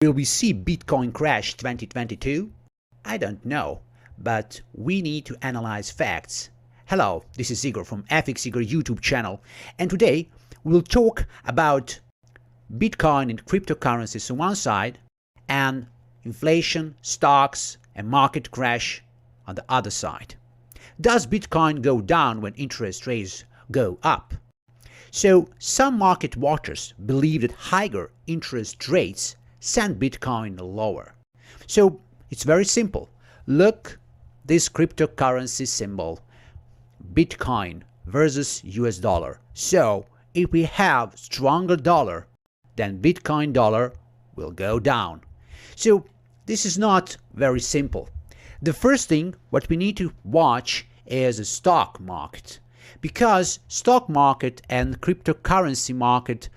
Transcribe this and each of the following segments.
Will we see Bitcoin crash 2022? I don't know, but we need to analyze facts. Hello, this is Igor from FX Igor YouTube channel, and today we'll talk about Bitcoin and cryptocurrencies on one side and inflation, stocks, and market crash on the other side. Does Bitcoin go down when interest rates go up? So some market watchers believe that higher interest rates send Bitcoin lower. So it's very simple. Look this cryptocurrency symbol, Bitcoin versus US dollar. So if we have stronger dollar, then Bitcoin dollar will go down. So this is not very simple. The first thing what we need to watch is the stock market, because stock market and cryptocurrency market,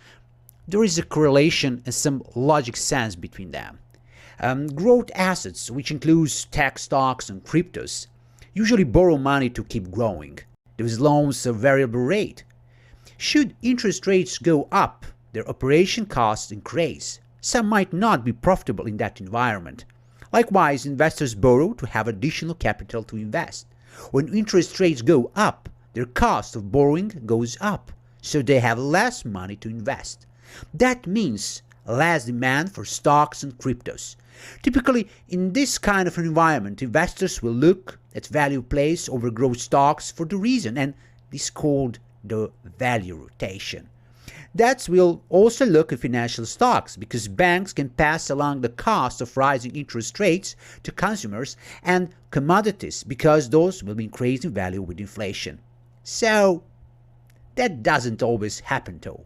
there is a correlation and some logic sense between them. Growth assets, which includes tech stocks and cryptos, usually borrow money to keep growing. Those loans are variable rate. Should interest rates go up, their operation costs increase. Some might not be profitable in that environment. Likewise, investors borrow to have additional capital to invest. When interest rates go up, their cost of borrowing goes up, so they have less money to invest. That means less demand for stocks and cryptos. Typically, in this kind of environment, investors will look at value plays over growth stocks for the reason, and this is called the value rotation. That will also look at financial stocks, because banks can pass along the cost of rising interest rates to consumers, and commodities, because those will be increasing in value with inflation. So that doesn't always happen though.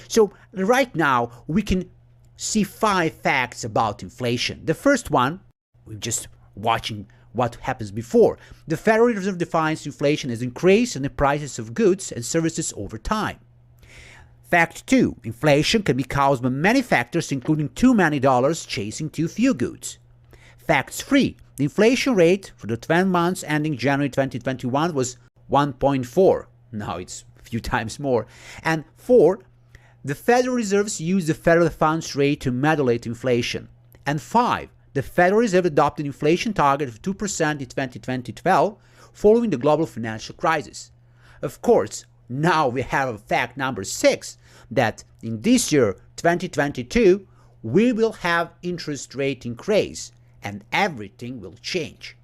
So right now we can see 5 facts about inflation. The first one, we're just watching what happens before. The Federal Reserve defines inflation as increase in the prices of goods and services over time. Fact 2, inflation can be caused by many factors, including too many dollars chasing too few goods. Fact 3, the inflation rate for the 12 months ending January 2021 was 1.4. Now it's a few times more. And 4, the Federal Reserve used the federal funds rate to modulate inflation. And 5, the Federal Reserve adopted an inflation target of 2% in 2012 following the global financial crisis. Of course, now we have fact number 6, that in this year, 2022, we will have interest rate increase and everything will change.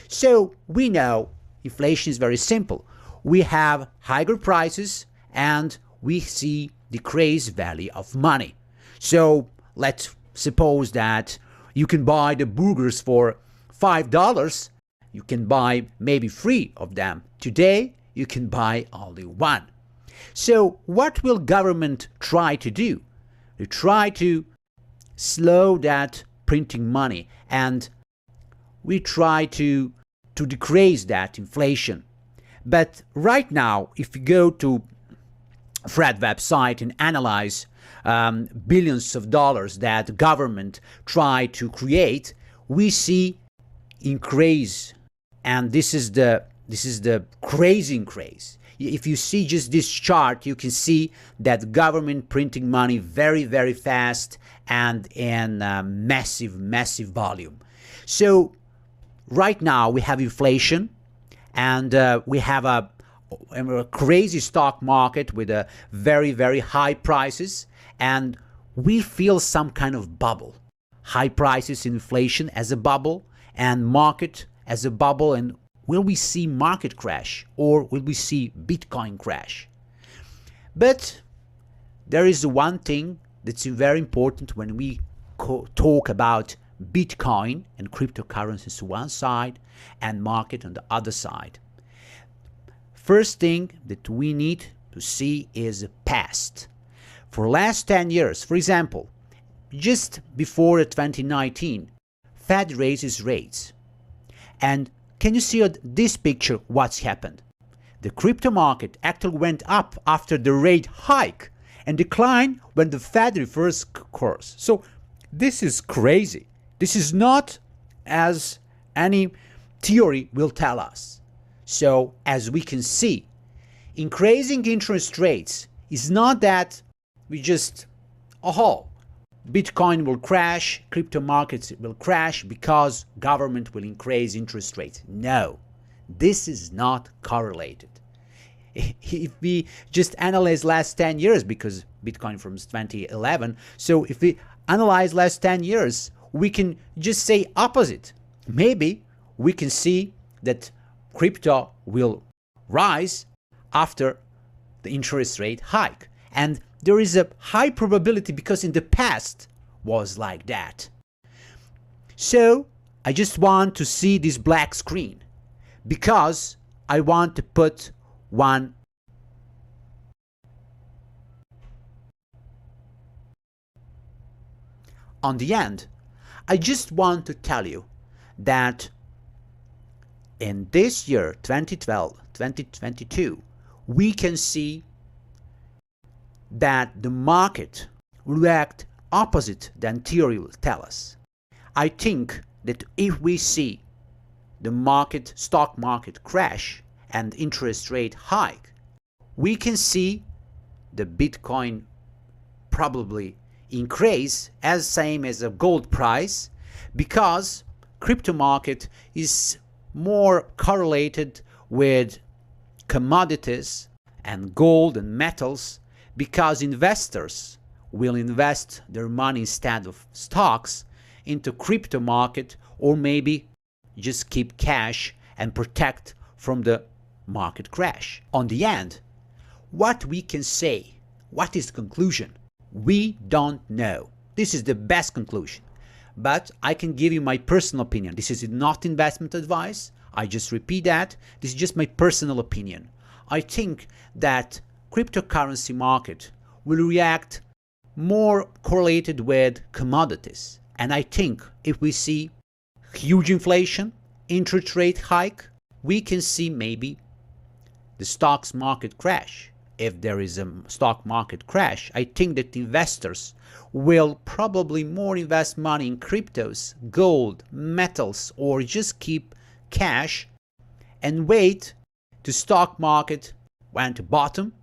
So we know inflation is very simple. We have higher prices and we see decreased value of money. So let's suppose that you can buy the burgers for $5. You can buy maybe 3 of them. Today, you can buy only 1. So what will government try to do? They try to slow that printing money, and we try to decrease that inflation. But right now, if you go to Fed website and analyze billions of dollars that government try to create, we see increase, and this is the crazy increase. If you see just this chart, you can see that government printing money very, very fast and in massive volume. So right now we have inflation, and we have a crazy stock market with a very high prices, and we feel some kind of bubble. High prices, inflation as a bubble, and market as a bubble. And will we see market crash, or will we see Bitcoin crash? But there is one thing that's very important when we talk about Bitcoin and cryptocurrencies on one side and market on the other side. First thing that we need to see is the past. For last 10 years, for example, just before 2019, Fed raises rates. And can you see on this picture what's happened? The crypto market actually went up after the rate hike and declined when the Fed reversed course. So this is crazy. This is not as any theory will tell us. So as we can see, increasing interest rates is not that we just, Bitcoin will crash, crypto markets will crash because government will increase interest rates. No, this is not correlated. If we just analyze last 10 years, because Bitcoin from 2011, so if we analyze last 10 years, we can just say opposite. Maybe we can see that crypto will rise after the interest rate hike. And there is a high probability because in the past was like that. So I just want to see this black screen because I want to put one on the end. I just want to tell you that in this year, 2022, we can see that the market react opposite than theory will tell us. I think that if we see the stock market crash and interest rate hike, we can see the Bitcoin probably increase as same as a gold price, because crypto market is more correlated with commodities and gold and metals, because investors will invest their money instead of stocks into crypto market, or maybe just keep cash and protect from the market crash. On the end, what we can say, what is the conclusion? We don't know. This is the best conclusion. But I can give you my personal opinion. This is not investment advice. I just repeat that. This is just my personal opinion. I think that cryptocurrency market will react more correlated with commodities. And I think if we see huge inflation, interest rate hike, we can see maybe the stocks market crash. If there is a stock market crash, I think that investors will probably more invest money in cryptos, gold, metals, or just keep cash and wait to stock market went to bottom,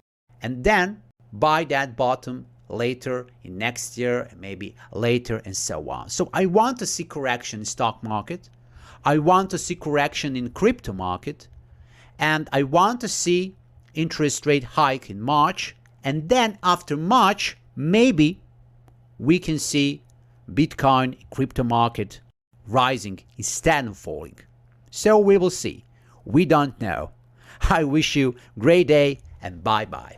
and then buy that bottom later in next year, maybe later, and so on. So I want to see correction in stock market. I want to see correction in crypto market, and I want to see interest rate hike in March, and then after March, maybe we can see Bitcoin crypto market rising instead of falling. So we will see. We don't know. I wish you a great day and bye-bye.